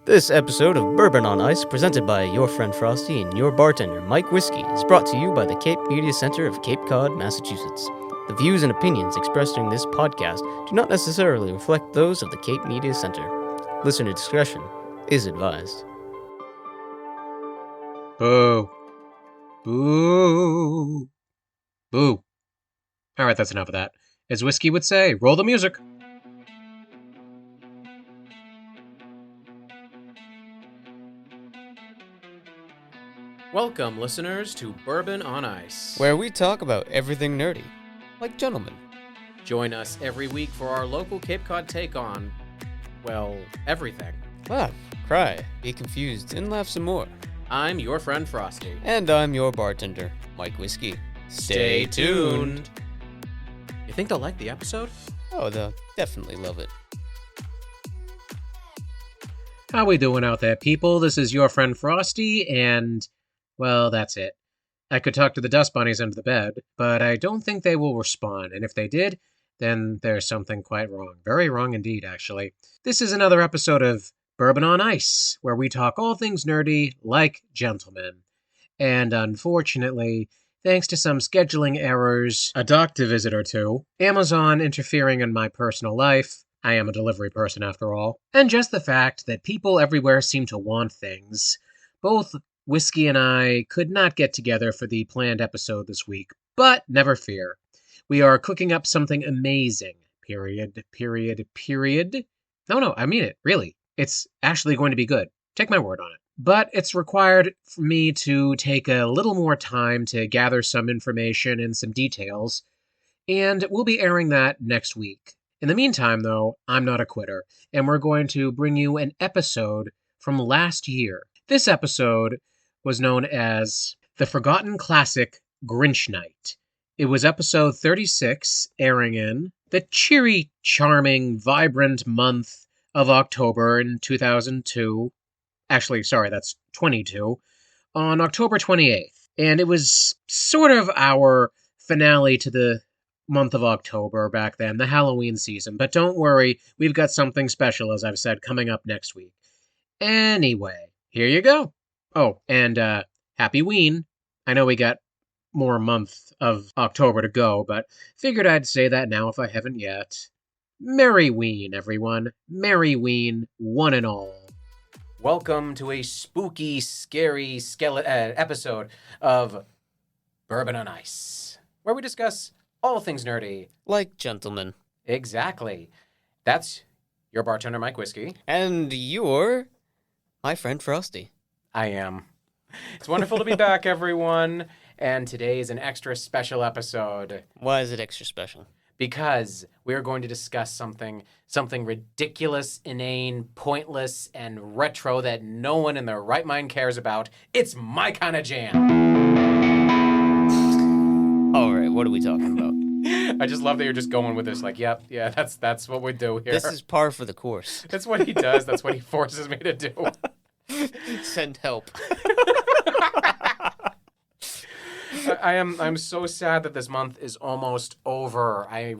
This episode of Bourbon on Ice, presented by Your Friend Frosty and your bartender, Mike Whiskey, is brought to you by the Cape Media Center of Cape Cod, Massachusetts. The views and opinions expressed during this podcast do not necessarily reflect those of the Cape Media Center. Listener discretion is advised. Boo. Boo. Boo. Alright, that's enough of that. As Whiskey would say, roll the music. Welcome, listeners, to Bourbon on Ice, Where we talk about everything nerdy, like gentlemen. Join us every week for our local Cape Cod take on, well, everything. Laugh, cry, be confused, and laugh some more. I'm your friend Frosty. And I'm your bartender, Mike Whiskey. Stay tuned. You think they'll like the episode? Oh, they'll definitely love it. How we doing out there, people? This is your friend Frosty, and, well, that's it. I could talk to the dust bunnies under the bed, but I don't think they will respond, and if they did, then there's something quite wrong. Very wrong indeed, actually. This is another episode of Bourbon on Ice, where we talk all things nerdy like gentlemen. And unfortunately, thanks to some scheduling errors, a doctor visit or two, Amazon interfering in my personal life, I am a delivery person after all, and just the fact that people everywhere seem to want things, both Whiskey and I could not get together for the planned episode this week, but never fear. We are cooking up something amazing. Period. No, I mean it, really. It's actually going to be good. Take my word on it. But it's required for me to take a little more time to gather some information and some details, and we'll be airing that next week. In the meantime, though, I'm not a quitter, and we're going to bring you an episode from last year. This episode was known as the Forgotten Classic Grinch Night. It was episode 36, airing in the cheery, charming, vibrant month of October in 2002. Actually, sorry, that's 22. On October 28th. And it was sort of our finale to the month of October back then, the Halloween season. But don't worry, we've got something special, as I've said, coming up next week. Anyway, here you go. Oh, and Happy Ween. I know we got more month of October to go, but figured I'd say that now if I haven't yet. Merry Ween, everyone. Merry Ween, one and all. Welcome to a spooky, scary episode of Bourbon on Ice, where we discuss all things nerdy. Like gentlemen. Exactly. That's your bartender, Mike Whiskey. And you're my friend Frosty. I am. It's wonderful to be back, everyone. And today is an extra special episode. Why is it extra special? Because we're going to discuss something ridiculous, inane, pointless, and retro that no one in their right mind cares about. It's my kind of jam. All right, what are we talking about? I just love that you're just going with this, like, yep, yeah, that's what we do here. This is par for the course. That's what he does. That's what he forces me to do. Send help. I'm so sad that this month is almost over. I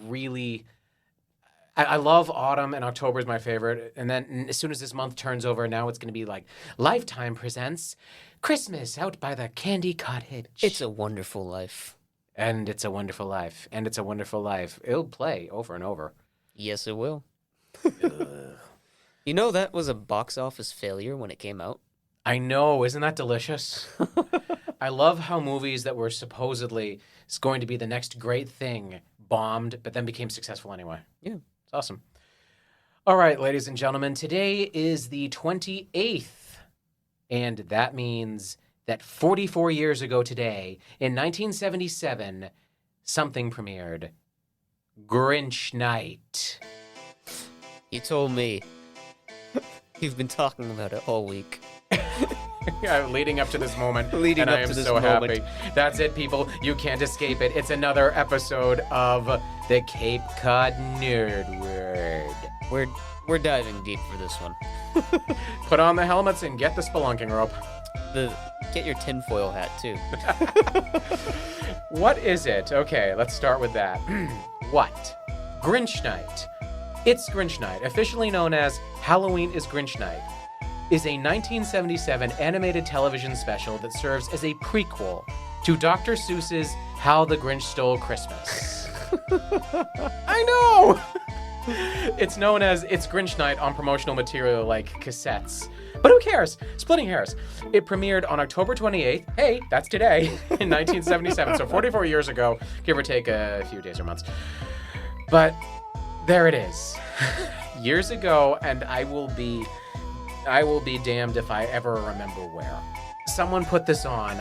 love autumn, and October is my favorite. And then as soon as this month turns over, now it's going to be like Lifetime presents Christmas out by the Candy Cottage. It's a wonderful life. And it's a wonderful life. And it's a wonderful life. It'll play over and over. Yes, it will. You know that was a box office failure when it came out? I know. Isn't that delicious? I love how movies that were supposedly going to be the next great thing bombed, but then became successful anyway. Yeah. It's awesome. All right, ladies and gentlemen, today is the 28th, and that means that 44 years ago today, in 1977, something premiered. Grinch Night. You told me. You've been talking about it all week. Yeah, leading up to this moment, Leading and up I am to this so moment. happy. That's it, people. You can't escape it. It's another episode of the Cape Cod Nerd Word. We're diving deep for this one. Put on the helmets and get the spelunking rope. Get your tinfoil hat too. What is it? Okay, let's start with that. What? Grinch Night. It's Grinch Night, officially known as Halloween is Grinch Night. is a 1977 animated television special that serves as a prequel to Dr. Seuss's How the Grinch Stole Christmas. I know! It's known as It's Grinch Night on promotional material like cassettes. But who cares? Splitting hairs. It premiered on October 28th, hey, that's today, in 1977, so 44 years ago, give or take a few days or months. But there it is. Years ago, and I will be damned if I ever remember where. Someone put this on.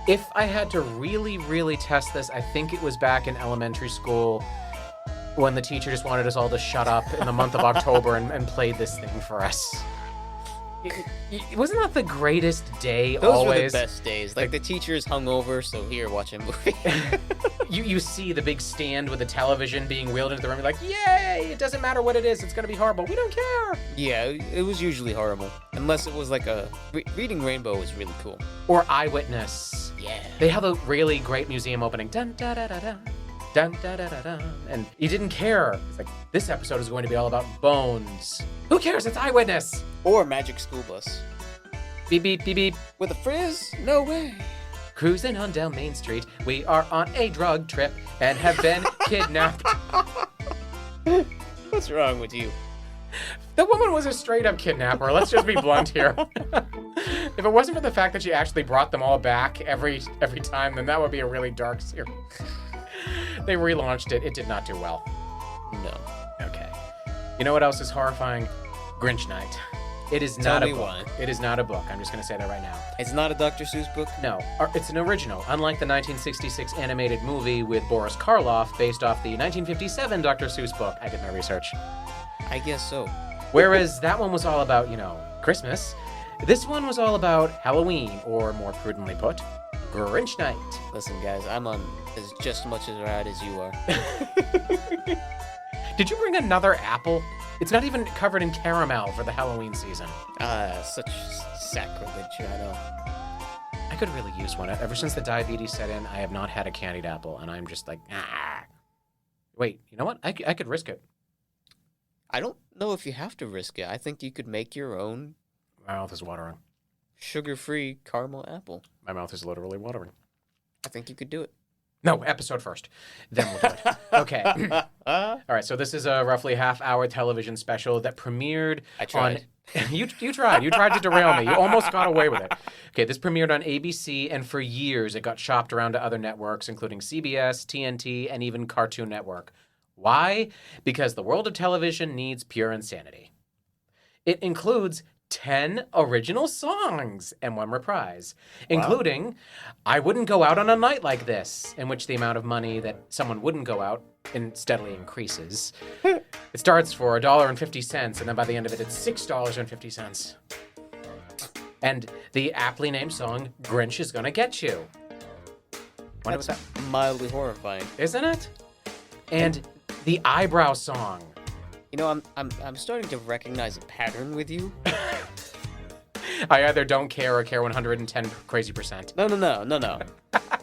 If I had to really, really test this, I think it was back in elementary school when the teacher just wanted us all to shut up in the month of October and played this thing for us. Wasn't that the greatest day Those always? were the best days. Like the teacher's hungover, so here, watch a movie. You see the big stand with the television being wheeled into the room. You're like, yay! It doesn't matter what it is. It's going to be horrible. We don't care. Yeah, it was usually horrible. Unless it was like Reading Rainbow was really cool. Or Eyewitness. Yeah. They have a really great museum opening. Dun, da, da, da, da. Dun, da, da, da, da. And you didn't care. It's like, this episode is going to be all about bones. Who cares? It's Eyewitness. Or Magic School Bus. Beep, beep, beep, beep. With a frizz? No way. Cruising on down Main Street, we are on a drug trip and have been kidnapped. What's wrong with you? The woman was a straight-up kidnapper. Let's just be blunt here. If it wasn't for the fact that she actually brought them all back every time, then that would be a really dark series. They relaunched it. It did not do well. No. Okay. You know what else is horrifying? Grinch Night. It is Tell not a me book. why. It is not a book. I'm just going to say that right now. It's not a Dr. Seuss book? No, it's an original, unlike the 1966 animated movie with Boris Karloff based off the 1957 Dr. Seuss book. I did my research. I guess so. Whereas that one was all about, Christmas. This one was all about Halloween, or more prudently put, Grinch Night. Listen, guys, I'm on as just much as rad as you are. Did you bring another apple? It's not even covered in caramel for the Halloween season. Such sacrilege, I know. I could really use one. Ever since the diabetes set in, I have not had a candied apple, and I'm just like, ah. Wait, you know what? I could risk it. I don't know if you have to risk it. I think you could make your own My mouth is watering. sugar-free caramel apple. My mouth is literally watering. I think you could do it. No, episode first. Then we'll do it. Okay. All right, so this is a roughly half-hour television special that premiered I tried. on... You tried. You tried to derail me. You almost got away with it. Okay, this premiered on ABC, and for years it got shopped around to other networks, including CBS, TNT, and even Cartoon Network. Why? Because the world of television needs pure insanity. It includes 10 original songs and one reprise, including I Wouldn't Go Out on a Night Like This, in which the amount of money that someone wouldn't go out steadily increases. It starts for $1.50, and then by the end of it, it's $6.50. And the aptly named song, Grinch Is Gonna Get You. Wonder what That's that, mildly horrifying. isn't it? And the eyebrow song. You know, I'm starting to recognize a pattern with you. I either don't care or care 110 crazy percent. No.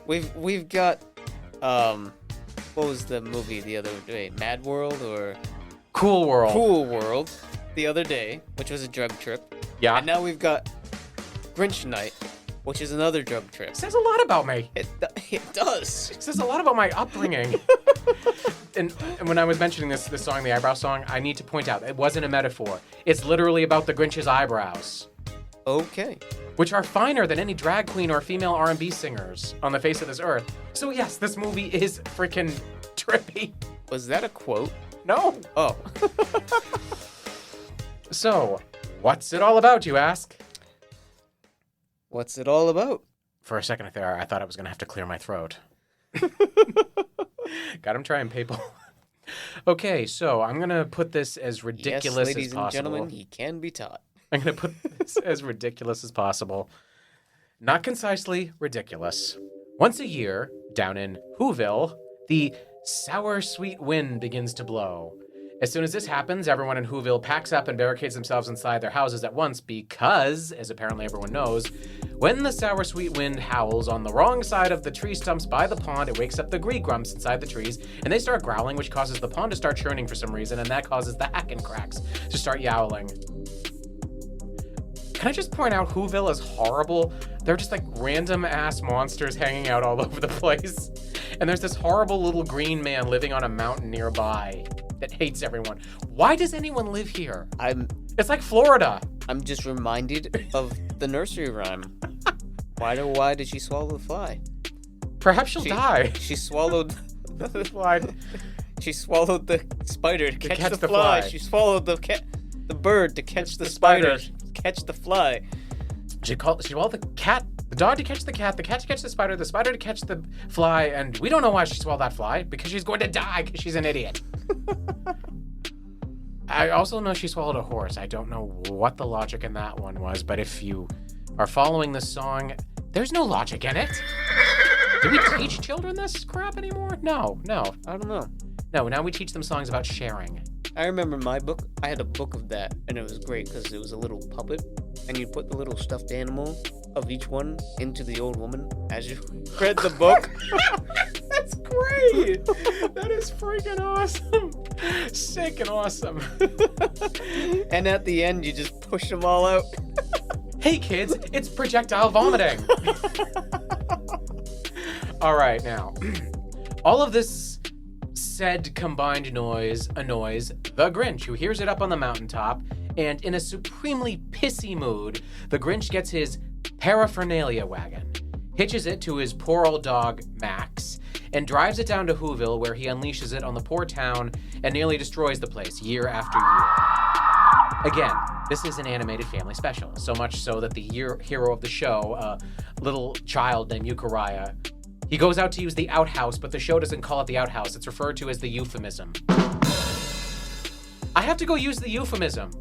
We've got what was the movie the other day? Mad World or Cool World. Cool World the other day, which was a drug trip. Yeah. And now we've got Grinch Night, which is another drug trip. It says a lot about me. It does. It says a lot about my upbringing. and when I was mentioning this song, the eyebrow song, I need to point out, it wasn't a metaphor. It's literally about the Grinch's eyebrows, Okay. which are finer than any drag queen or female R&B singers on the face of this earth. So yes, this movie is freaking trippy. Was that a quote? No. Oh. So, what's it all about, you ask? What's it all about? For a second there, I thought I was going to have to clear my throat. Got him trying, people. Okay, so I'm going to put this as ridiculous yes, ladies as and possible. gentlemen, he can be taught. I'm going to put this as ridiculous as possible. Not concisely, ridiculous. Once a year, down in Whoville, the sour, sweet wind begins to blow. As soon as this happens, everyone in Whoville packs up and barricades themselves inside their houses at once because, as apparently everyone knows, when the sour, sweet wind howls on the wrong side of the tree stumps by the pond, it wakes up the gree-grumps inside the trees, and they start growling, which causes the pond to start churning for some reason, and that causes the hack and cracks to start yowling. Can I just point out Whoville is horrible? They're just like random ass monsters hanging out all over the place. And there's this horrible little green man living on a mountain nearby that hates everyone. Why does anyone live here? It's like Florida. I'm just reminded of the nursery rhyme. Why did she swallow the fly? Perhaps she'll die. She swallowed the fly. She swallowed the spider to catch the fly. fly. She swallowed the bird to catch the spider. Catch the fly. She swallowed the cat, the dog to catch the cat to catch the spider to catch the fly, and we don't know why she swallowed that fly, because she's going to die because she's an idiot. I also know she swallowed a horse. I don't know what the logic in that one was, but if you are following the song, there's no logic in it. Do we teach children this crap anymore? No. I don't know. No, now we teach them songs about sharing. I remember my book. I had a book of that, and it was great because it was a little puppet, and you put the little stuffed animal of each one into the old woman as you read the book. That's great. That is freaking awesome. Sick and awesome. And at the end, you just push them all out. Hey kids, it's projectile vomiting. All right, now, all of this said combined noise annoys the Grinch, who hears it up on the mountaintop, and in a supremely pissy mood, the Grinch gets his paraphernalia wagon, hitches it to his poor old dog, Max, and drives it down to Whoville, where he unleashes it on the poor town and nearly destroys the place year after year. Again, this is an animated family special, so much so that the hero of the show, a little child named Euchariah, he goes out to use the outhouse, but the show doesn't call it the outhouse. It's referred to as the euphemism. I have to go use the euphemism.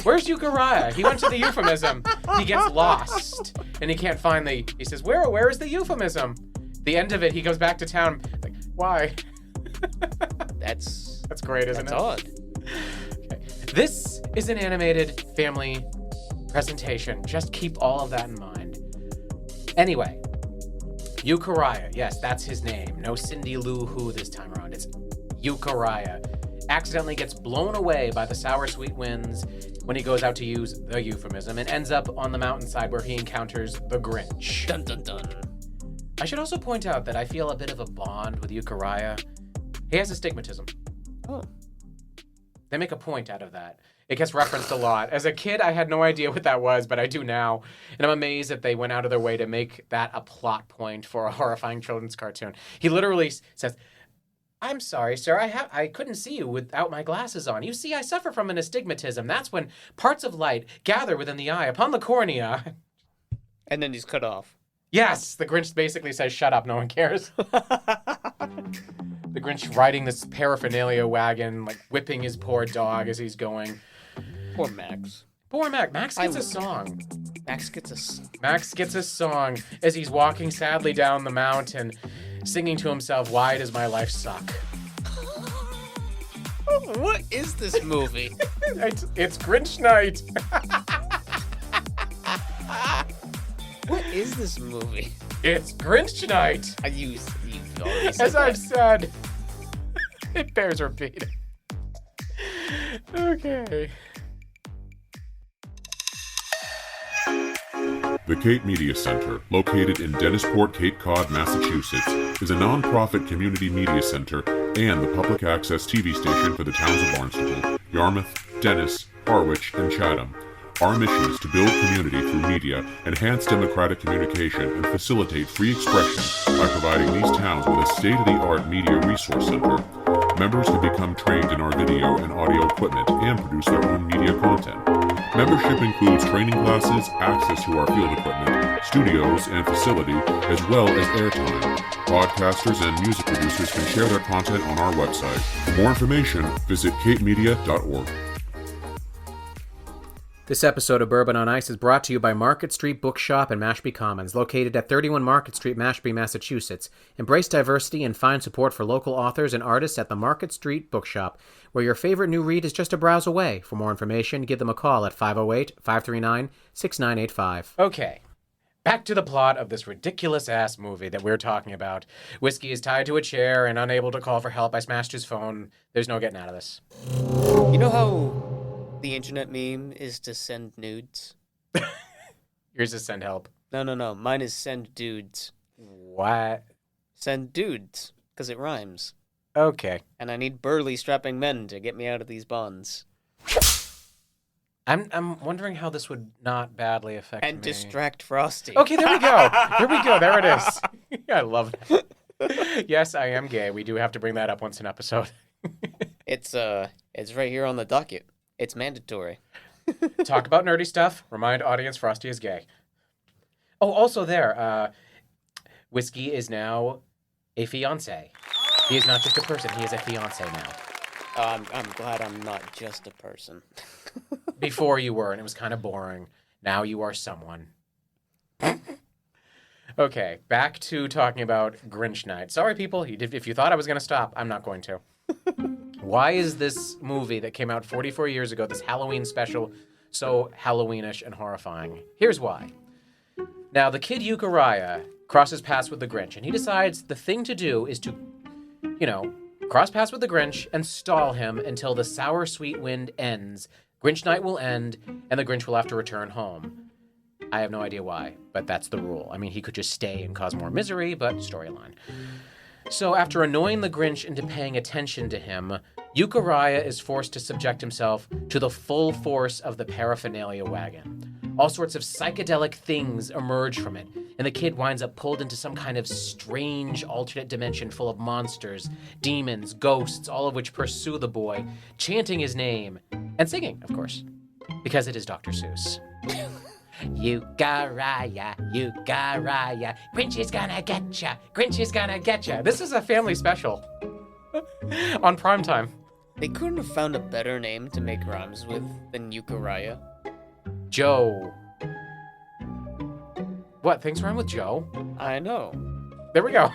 Where's Euchariah? He went to the euphemism. He gets lost, and he can't find he says, where is the euphemism? The end of it, he goes back to town. Like, why? That's great, isn't it? That's odd. Okay. This is an animated family presentation. Just keep all of that in mind. Anyway, Euchariah, yes, that's his name. No Cindy Lou Who this time around. It's Euchariah. Accidentally gets blown away by the sour sweet winds when he goes out to use the euphemism and ends up on the mountainside where he encounters the Grinch. Dun dun dun. I should also point out that I feel a bit of a bond with Euchariah. He has astigmatism. Oh. They make a point out of that. It gets referenced a lot. As a kid, I had no idea what that was, but I do now. And I'm amazed that they went out of their way to make that a plot point for a horrifying children's cartoon. He literally says, "I'm sorry, sir, I couldn't see you without my glasses on. You see, I suffer from an astigmatism. That's when parts of light gather within the eye upon the cornea." And then he's cut off. Yes, the Grinch basically says, "Shut up, no one cares." The Grinch riding this paraphernalia wagon, like whipping his poor dog as he's going. Poor Max. Poor Max. Max gets a song. Max gets a song as he's walking sadly down the mountain, singing to himself, "Why does my life suck?" What is this movie? It's Grinch Night. What is this movie? It's Grinch Night. You've already said As I've said, it bears repeating. Okay. The Cape Media Center, located in Dennisport, Cape Cod, Massachusetts, is a non-profit community media center and the public access TV station for the towns of Barnstable, Yarmouth, Dennis, Harwich, and Chatham. Our mission is to build community through media, enhance democratic communication, and facilitate free expression by providing these towns with a state-of-the-art media resource center. Members can become trained in our video and audio equipment and produce their own media content. Membership includes training classes, access to our field equipment, studios and facility, as well as airtime. Podcasters and music producers can share their content on our website. For more information, visit capemedia.org. This episode of Bourbon on Ice is brought to you by Market Street Bookshop in Mashpee Commons, located at 31 Market Street, Mashpee, Massachusetts. Embrace diversity and find support for local authors and artists at the Market Street Bookshop, where your favorite new read is just a browse away. For more information, give them a call at 508-539-6985. Okay, back to the plot of this ridiculous-ass movie that we're talking about. Whiskey is tied to a chair and unable to call for help. I smashed his phone. There's no getting out of this. You know how the internet meme is to send nudes? Yours is send help. No. Mine is send dudes. What? Send dudes, because it rhymes. Okay. And I need burly, strapping men to get me out of these bonds. I'm wondering how this would not badly affect And me. distract Frosty. Okay, there we go. Here we go. There it is. I love it. Yes, I am gay. We do have to bring that up once an episode. It's right here on the docket. It's mandatory. Talk about nerdy stuff. Remind audience Frosty is gay. Oh, also Whiskey is now a fiancé. He is not just a person. He is a fiancé now. I'm glad I'm not just a person. Before you were, and it was kind of boring. Now you are someone. Okay, back to talking about Grinch Night. Sorry, people. If you thought I was going to stop, I'm not going to. Why is this movie that came out 44 years ago, this Halloween special, so Halloweenish and horrifying? Here's why. Now, the kid Euchariah crosses paths with the Grinch, and he decides the thing to do is to, cross paths with the Grinch and stall him until the sour, sweet wind ends. Grinch Night will end, and the Grinch will have to return home. I have no idea why, but that's the rule. I mean, he could just stay and cause more misery, but storyline. So after annoying the Grinch into paying attention to him, Euchariah is forced to subject himself to the full force of the paraphernalia wagon. All sorts of psychedelic things emerge from it, and the kid winds up pulled into some kind of strange alternate dimension full of monsters, demons, ghosts, all of which pursue the boy, chanting his name, and singing, of course, because it is Dr. Seuss. Euchariah, Euchariah, Grinch is gonna getcha, Grinch is gonna getcha. This is a family special on primetime. They couldn't have found a better name to make rhymes with than Euchariah. Joe. What, things rhyme with Joe? I know. There we go.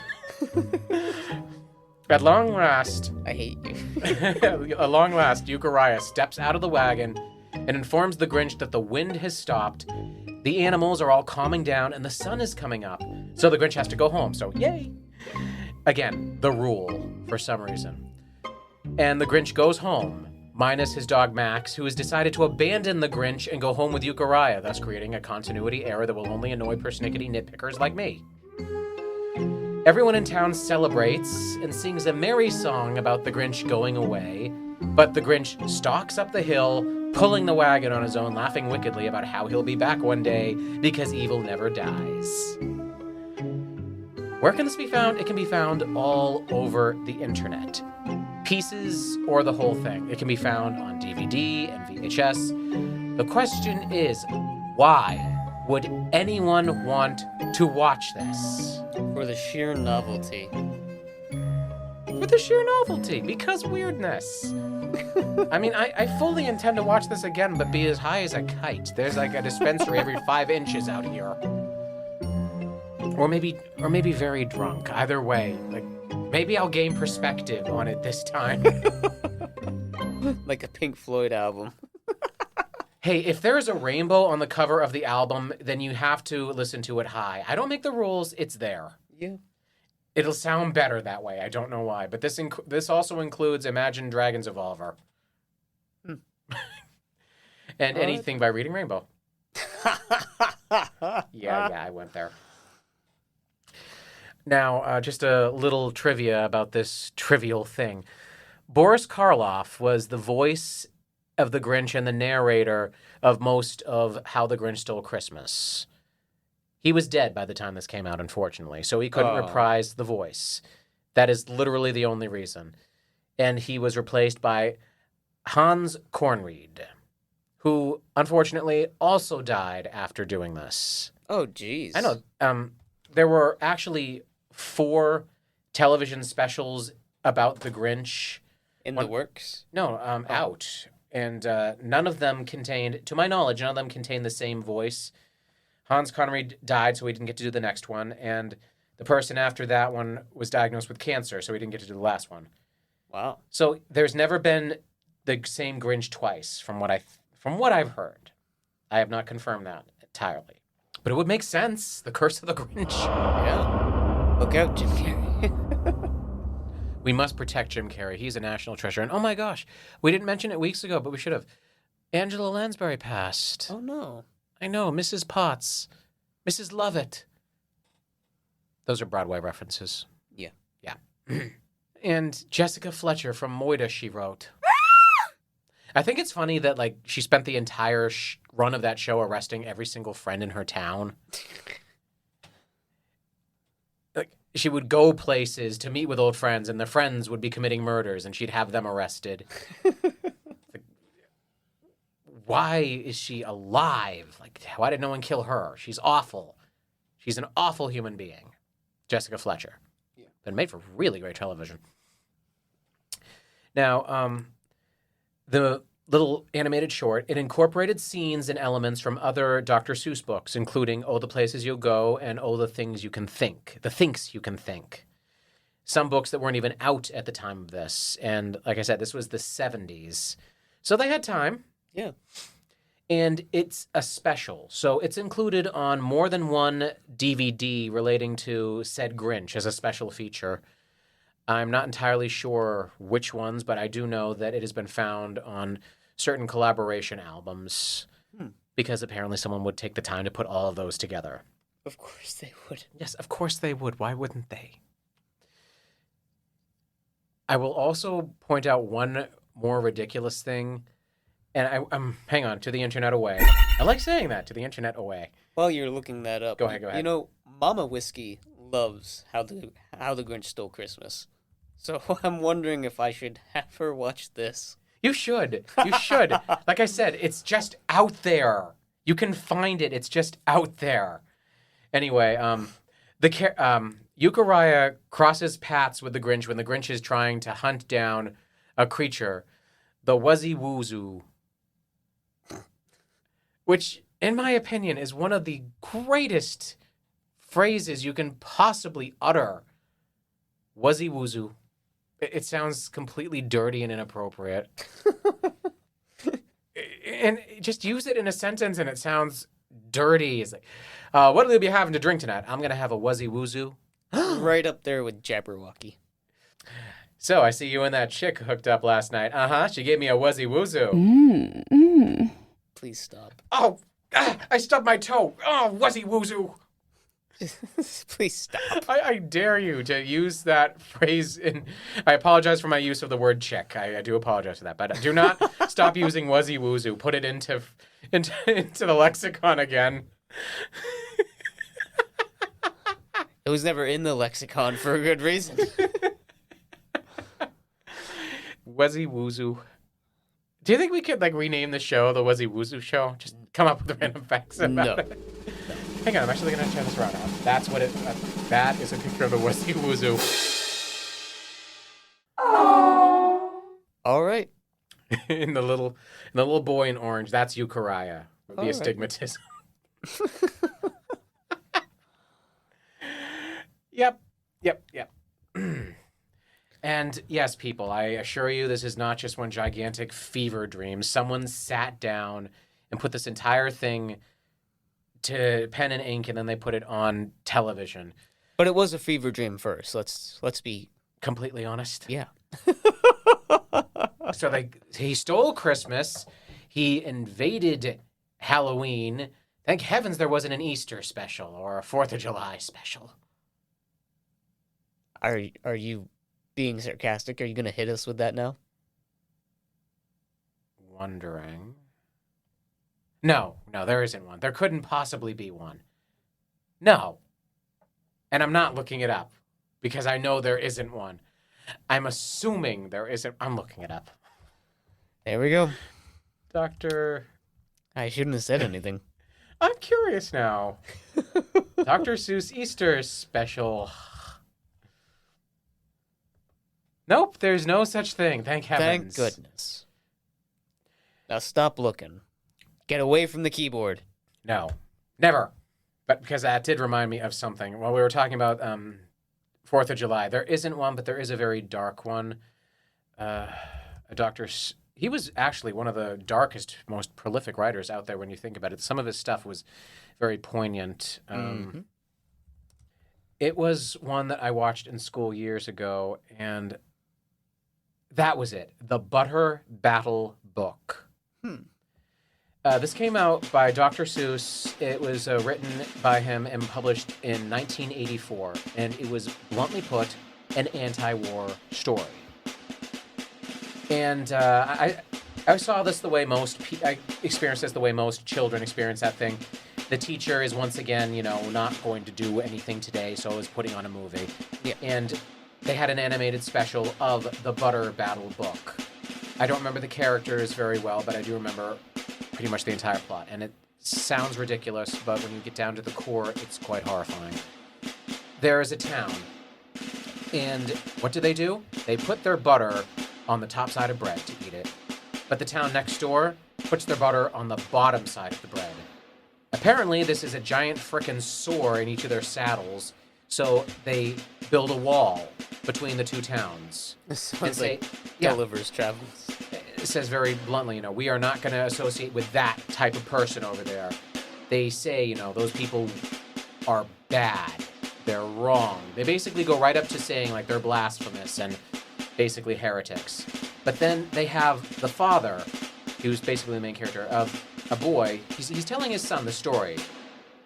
At long last, I hate you. at long last, Euchariah steps out of the wagon and informs the Grinch that the wind has stopped, the animals are all calming down, and the sun is coming up. So the Grinch has to go home, so yay! Again, the rule, for some reason. And the Grinch goes home, minus his dog Max, who has decided to abandon the Grinch and go home with Euchariah, thus creating a continuity error that will only annoy persnickety nitpickers like me. Everyone in town celebrates and sings a merry song about the Grinch going away, but the Grinch stalks up the hill, pulling the wagon on his own, laughing wickedly about how he'll be back one day because evil never dies. Where can this be found? It can be found all over the internet. Pieces or the whole thing. It can be found on DVD and VHS. The question is, why would anyone want to watch this? For the sheer novelty. For the sheer novelty, because weirdness. I mean, I fully intend to watch this again, but be as high as a kite. There's like a dispensary every 5 inches out here. Or maybe very drunk. Either way, like, maybe I'll gain perspective on it this time. Like a Pink Floyd album. Hey, if there's a rainbow on the cover of the album, then you have to listen to it high. I don't make the rules, it's there. Yeah. It'll sound better that way. I don't know why. But this also includes Imagine Dragons Evolver. And anything by Reading Rainbow. Yeah, I went there. Now, just a little trivia about this trivial thing. Boris Karloff was the voice of the Grinch and the narrator of most of How the Grinch Stole Christmas. He was dead by the time this came out, unfortunately, so he couldn't reprise the voice. That is literally the only reason. And he was replaced by Hans Kornried, who, unfortunately, also died after doing this. Oh, geez. I know. There were actually 4 television specials about the Grinch. In the works? No, out. And none of them contained, to my knowledge, none of them contained the same voice. Hans Conried died, so he didn't get to do the next one. And the person after that one was diagnosed with cancer, so he didn't get to do the last one. Wow. So there's never been the same Grinch twice, from what I've heard. I have not confirmed that entirely. But it would make sense. The Curse of the Grinch. Yeah. Look out, Jim Carrey. We must protect Jim Carrey. He's a national treasure. And oh my gosh, we didn't mention it weeks ago, but we should have. Angela Lansbury passed. Oh no. I know, Mrs. Potts, Mrs. Lovett. Those are Broadway references. Yeah. Yeah. And Jessica Fletcher from Moida, she wrote. I think it's funny that, like, she spent the entire run of that show arresting every single friend in her town. Like, she would go places to meet with old friends, and the friends would be committing murders, and she'd have them arrested. Like, why is she alive? Like, why did no one kill her? She's awful. She's an awful human being. Jessica Fletcher. Yeah. Been made for really great television. Now, the little animated short, it incorporated scenes and elements from other Dr. Seuss books, including Oh, the Places You'll Go and Oh, the Things You Can Think. The Thinks You Can Think. Some books that weren't even out at the time of this. And like I said, this was the 70s. So they had time. Yeah. And it's a special. So it's included on more than one DVD relating to said Grinch as a special feature. I'm not entirely sure which ones, but I do know that it has been found on certain collaboration albums because apparently someone would take the time to put all of those together. Of course they would. Yes, of course they would. Why wouldn't they? I will also point out one more ridiculous thing. And I'm hang on, to the internet away. I like saying that, to the internet away. While you're looking that up, Go ahead. You know, Mama Whiskey loves How the Grinch Stole Christmas. So I'm wondering if I should have her watch this. You should. You should. Like I said, it's just out there. You can find it. It's just out there. Anyway, Euchariah crosses paths with the Grinch when the Grinch is trying to hunt down a creature, the Wuzzy Woozoo, which, in my opinion, is one of the greatest phrases you can possibly utter. Wuzzy Woozoo. It sounds completely dirty and inappropriate. And just use it in a sentence and it sounds dirty. It's like, what will you be having to drink tonight? I'm going to have a Wuzzy Woozoo. Right up there with Jabberwocky. So, I see you and that chick hooked up last night. Uh-huh, she gave me a Wuzzy Woozoo. Please stop. Oh, I stubbed my toe. Oh, Wuzzy Woozoo. Please stop. I dare you to use that phrase I apologize for my use of the word chick. I do apologize for that. But do not stop using Wuzzy Woozoo. Put it into the lexicon again. It was never in the lexicon for a good reason. Wuzzy Woozoo. Do you think we could rename the show the Wuzzy Woozoo Show? Just come up with random facts about it. Hang on, I'm actually going to turn this around now. That's what that is a picture of the Wuzzy Woozoo. All right. in the little boy in orange, that's Euchariah. It would be astigmatism. Yep. And yes, people, I assure you this is not just one gigantic fever dream. Someone sat down and put this entire thing to pen and ink, and then they put it on television. But it was a fever dream first. Let's be completely honest. Yeah. So he stole Christmas. He invaded Halloween. Thank heavens there wasn't an Easter special or a 4th of July special. Are you being sarcastic? Are you going to hit us with that now? Wondering. No, there isn't one. There couldn't possibly be one. No. And I'm not looking it up because I know there isn't one. I'm assuming there isn't. I'm looking it up. There we go. Dr. I shouldn't have said anything. I'm curious now. Dr. Seuss Easter special. Nope, there's no such thing. Thank heavens. Thank goodness. Now stop looking. Get away from the keyboard. No, never. But because that did remind me of something. While we were talking about 4th of July, there isn't one, but there is a very dark one. He was actually one of the darkest, most prolific writers out there when you think about it. Some of his stuff was very poignant. It was one that I watched in school years ago, and that was it. The Butter Battle Book. This came out by Dr. Seuss. It was written by him and published in 1984, and it was, bluntly put, an anti-war story. And I saw this the way I experienced this the way most children experience that thing. The teacher is once again, not going to do anything today, so I was putting on a movie. Yeah. And they had an animated special of the Butter Battle book. I don't remember the characters very well, but I do remember pretty much the entire plot. And it sounds ridiculous, but when you get down to the core, it's quite horrifying. There is a town, and what do? They put their butter on the top side of bread to eat it, but the town next door puts their butter on the bottom side of the bread. Apparently, this is a giant frickin' sore in each of their saddles, so they build a wall between the two towns. This sounds like Gulliver's Travels. It says very bluntly, we are not going to associate with that type of person over there. They say, those people are bad. They're wrong. They basically go right up to saying, like, they're blasphemous and basically heretics. But then they have the father, who's basically the main character, of a boy. He's telling his son the story.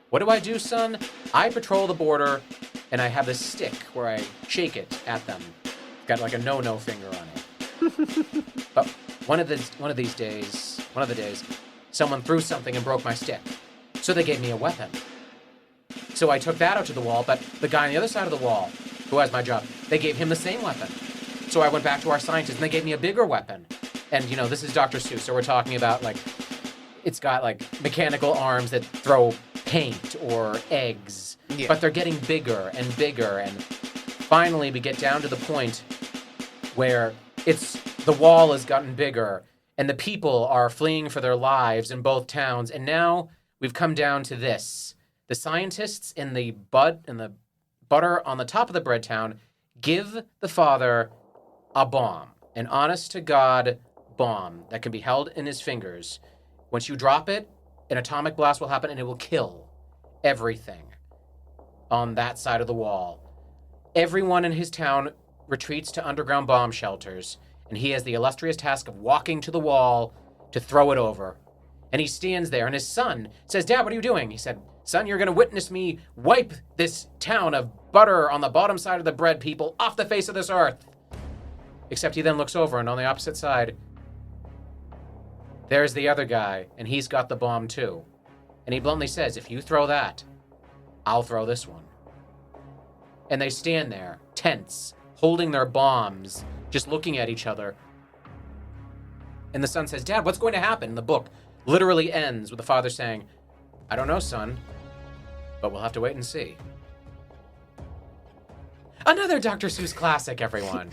What do I do, son? I patrol the border, and I have this stick where I shake it at them. It's got like a no-no finger on it. But one of the days, someone threw something and broke my stick. So they gave me a weapon. So I took that out to the wall, but the guy on the other side of the wall, who has my job, they gave him the same weapon. So I went back to our scientists, and they gave me a bigger weapon. And, this is Dr. Seuss, so we're talking about, like, it's got, like, mechanical arms that throw paint or eggs. Yeah. But they're getting bigger and bigger, and finally we get down to the point where the wall has gotten bigger, and the people are fleeing for their lives in both towns, and now we've come down to this. The scientists in the butter on the top of the bread town give the father a bomb, an honest-to-God bomb that can be held in his fingers. Once you drop it, an atomic blast will happen, and it will kill everything on that side of the wall. Everyone in his town retreats to underground bomb shelters, and he has the illustrious task of walking to the wall to throw it over. And he stands there, and his son says, "Dad, what are you doing?" He said, "Son, you're going to witness me wipe this town of butter on the bottom side of the bread people off the face of this earth." Except he then looks over, and on the opposite side, there's the other guy, and he's got the bomb too. And he bluntly says, "If you throw that, I'll throw this one." And they stand there, tense, holding their bombs, just looking at each other. And the son says, "Dad, what's going to happen?" And the book literally ends with the father saying, "I don't know, son, but we'll have to wait and see." Another Dr. Seuss classic, everyone.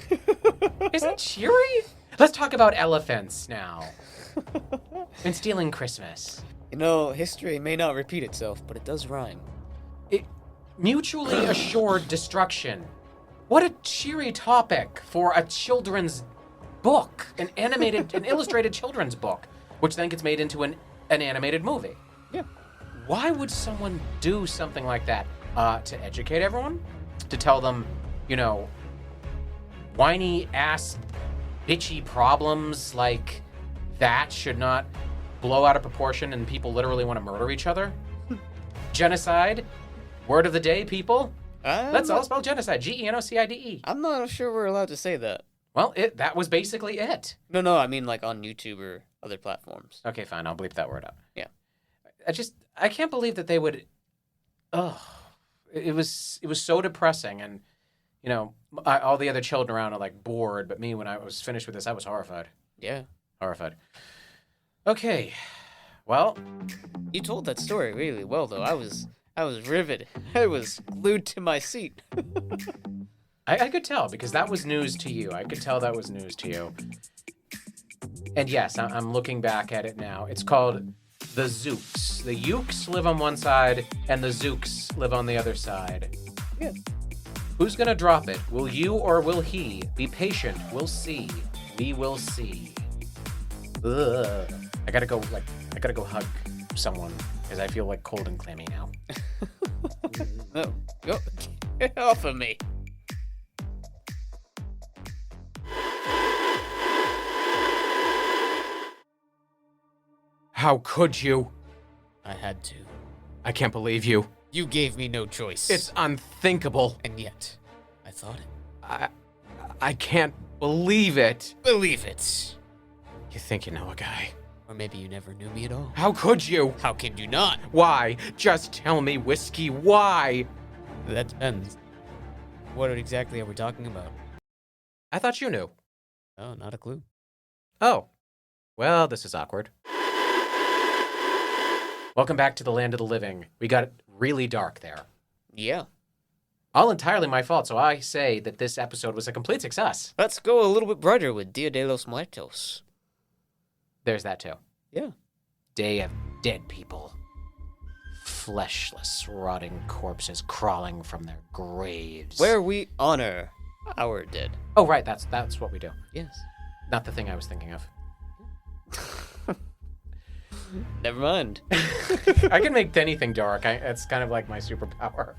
Isn't it cheery? Let's talk about elephants now. And stealing Christmas. History may not repeat itself, but it does rhyme. Mutually assured destruction. What a cheery topic for a children's book, an illustrated children's book, which then gets made into an animated movie. Yeah. Why would someone do something like that? To educate everyone? To tell them, whiny ass, bitchy problems like that should not blow out of proportion and people literally want to murder each other? Genocide? Word of the day, people? Let's all spell genocide. Genocide. I'm not sure we're allowed to say that. Well, that was basically it. No, I mean like on YouTube or other platforms. Okay, fine. I'll bleep that word out. Yeah. I can't believe that they would... It was so depressing, and, all the other children around are, like, bored, but me, when I was finished with this, I was horrified. Yeah. Horrified. Okay. Well... You told that story really well, though. I was riveted. I was glued to my seat. I could tell, because that was news to you. I could tell that was news to you. And yes, I'm looking back at it now. It's called The Zooks. The Ukes live on one side, and the Zooks live on the other side. Yeah. Who's gonna drop it? Will you or will he? Be patient. We'll see. We will see. Ugh. I gotta go hug someone, because I feel like cold and clammy now. No, go get off of me. How could you? I had to. I can't believe you. You gave me no choice. It's unthinkable. And yet, I thought it. I can't believe it. Believe it. You think you know a guy. Or maybe you never knew me at all. How could you? How can you not? Why? Just tell me, Whiskey, why? That depends. What exactly are we talking about? I thought you knew. Oh, not a clue. Oh. Well, this is awkward. Welcome back to the land of the living. We got really dark there. Yeah. All entirely my fault, so I say that this episode was a complete success. Let's go a little bit brighter with Dia de los Muertos. There's that too. Yeah. Day of dead people. Fleshless, rotting corpses crawling from their graves. Where we honor our dead. Oh, right, that's what we do. Yes. Not the thing I was thinking of. Never mind. I can make anything dark. It's kind of like my superpower.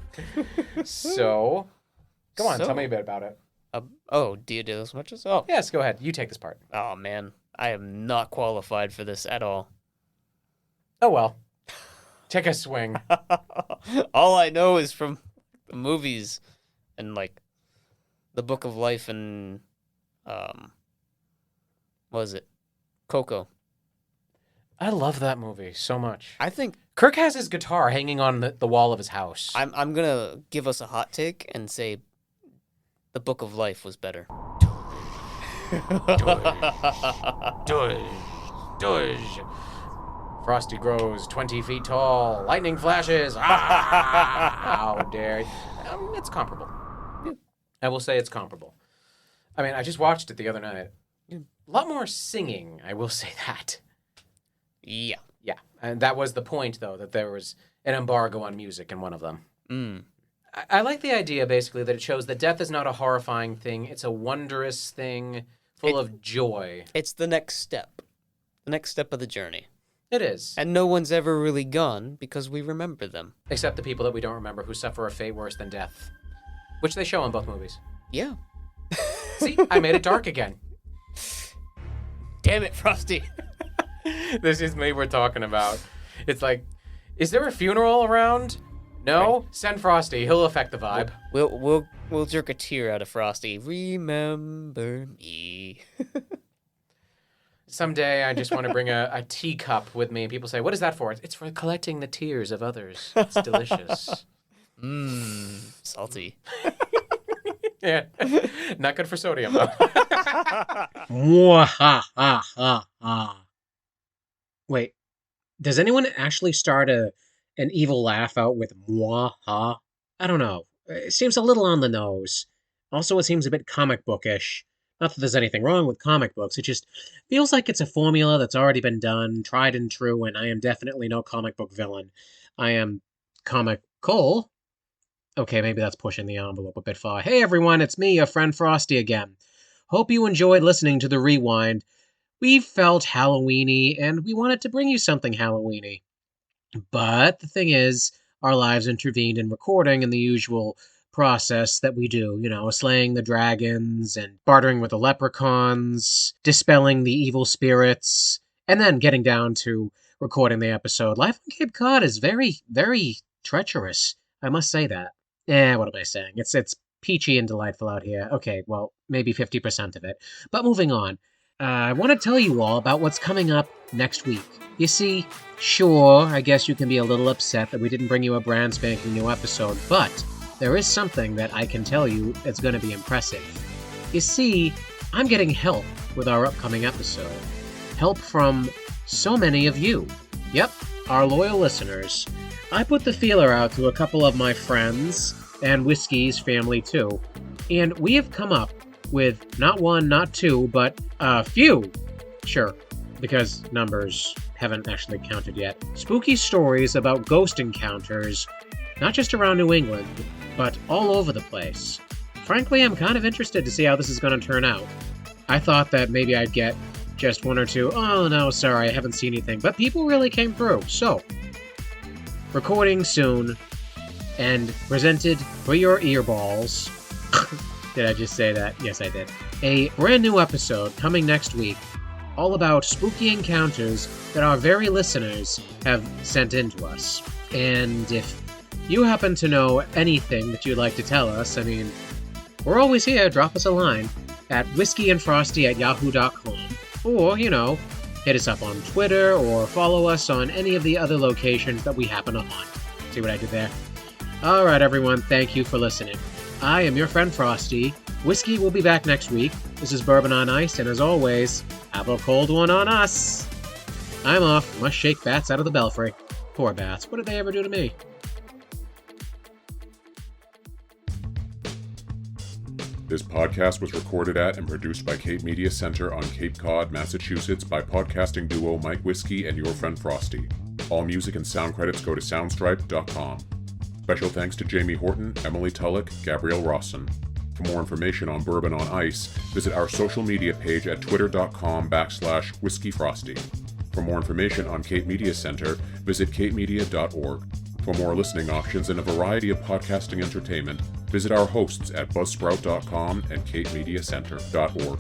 So, go on, tell me a bit about it. Dia de los Muertos? Oh. Yes, go ahead. You take this part. Oh, man. I am not qualified for this at all. Oh, well. Take a swing. All I know is from the movies and, like, The Book of Life and, what was it? Coco. I love that movie so much. I think Kirk has his guitar hanging on the wall of his house. I'm gonna give us a hot take and say The Book of Life was better. Dush. Frosty grows 20 feet tall. Lightning flashes. How dare you. It's comparable. Yeah. I will say it's comparable. I mean, I just watched it the other night. Yeah. A lot more singing, I will say that. Yeah. Yeah, and that was the point, though, that there was an embargo on music in one of them. Mm. I like the idea, basically, that it shows that death is not a horrifying thing. It's a wondrous thing full of joy. It's the next step. The next step of the journey. It is. And no one's ever really gone because we remember them. Except the people that we don't remember who suffer a fate worse than death. Which they show in both movies. Yeah. See, I made it dark again. Damn it, Frosty. This is me we're talking about. It's like, is there a funeral around? No? Send Frosty. He'll affect the vibe. We'll jerk a tear out of Frosty. Remember me. Someday I just want to bring a teacup with me, and people say, what is that for? It's for collecting the tears of others. It's delicious. Salty. Yeah. Not good for sodium, though. Wait, does anyone actually start an evil laugh out with mwah ha? I don't know. It seems a little on the nose. Also, it seems a bit comic bookish. Not that there's anything wrong with comic books, it just feels like it's a formula that's already been done, tried and true, and I am definitely no comic book villain. I am comical. Okay, maybe that's pushing the envelope a bit far. Hey everyone, it's me, your friend Frosty again. Hope you enjoyed listening to the rewind. We felt Halloweeny, and we wanted to bring you something Halloweeny. But the thing is, our lives intervened in recording in the usual process that we do, slaying the dragons and bartering with the leprechauns, dispelling the evil spirits, and then getting down to recording the episode. Life on Cape Cod is very, very treacherous. I must say that. What am I saying? It's peachy and delightful out here. Okay, well, maybe 50% of it. But moving on. I want to tell you all about what's coming up next week. You see, sure, I guess you can be a little upset that we didn't bring you a brand spanking new episode, but there is something that I can tell you that's going to be impressive. You see, I'm getting help with our upcoming episode. Help from so many of you. Yep, our loyal listeners. I put the feeler out to a couple of my friends, and Whiskey's family too, and we have come up with not one, not two, but a few. Sure, because numbers haven't actually counted yet. Spooky stories about ghost encounters, not just around New England, but all over the place. Frankly, I'm kind of interested to see how this is going to turn out. I thought that maybe I'd get just one or two, oh no, sorry, I haven't seen anything, but people really came through. So, recording soon, and presented for your earballs. Did I just say that? Yes, I did. A brand new episode coming next week, all about spooky encounters that our very listeners have sent in to us. And if you happen to know anything that you'd like to tell us, I mean, we're always here. Drop us a line at whiskeyandfrosty@yahoo.com. Or, hit us up on Twitter or follow us on any of the other locations that we happen to haunt. See what I did there? All right, everyone. Thank you for listening. I am your friend Frosty. Whiskey will be back next week. This is Bourbon on Ice, and as always, have a cold one on us. I'm off. Must shake bats out of the belfry. Poor bats. What did they ever do to me? This podcast was recorded at and produced by Cape Media Center on Cape Cod, Massachusetts by podcasting duo Mike Whiskey and Your Friend Frosty. All music and sound credits go to soundstripe.com. Special thanks to Jamie Horton, Emily Tulloch, Gabrielle Rawson. For more information on Bourbon on Ice, visit our social media page at twitter.com/whiskeyfrosty. For more information on Cape Media Center, visit capemedia.org. For more listening options and a variety of podcasting entertainment, visit our hosts at buzzsprout.com and capemediacenter.org.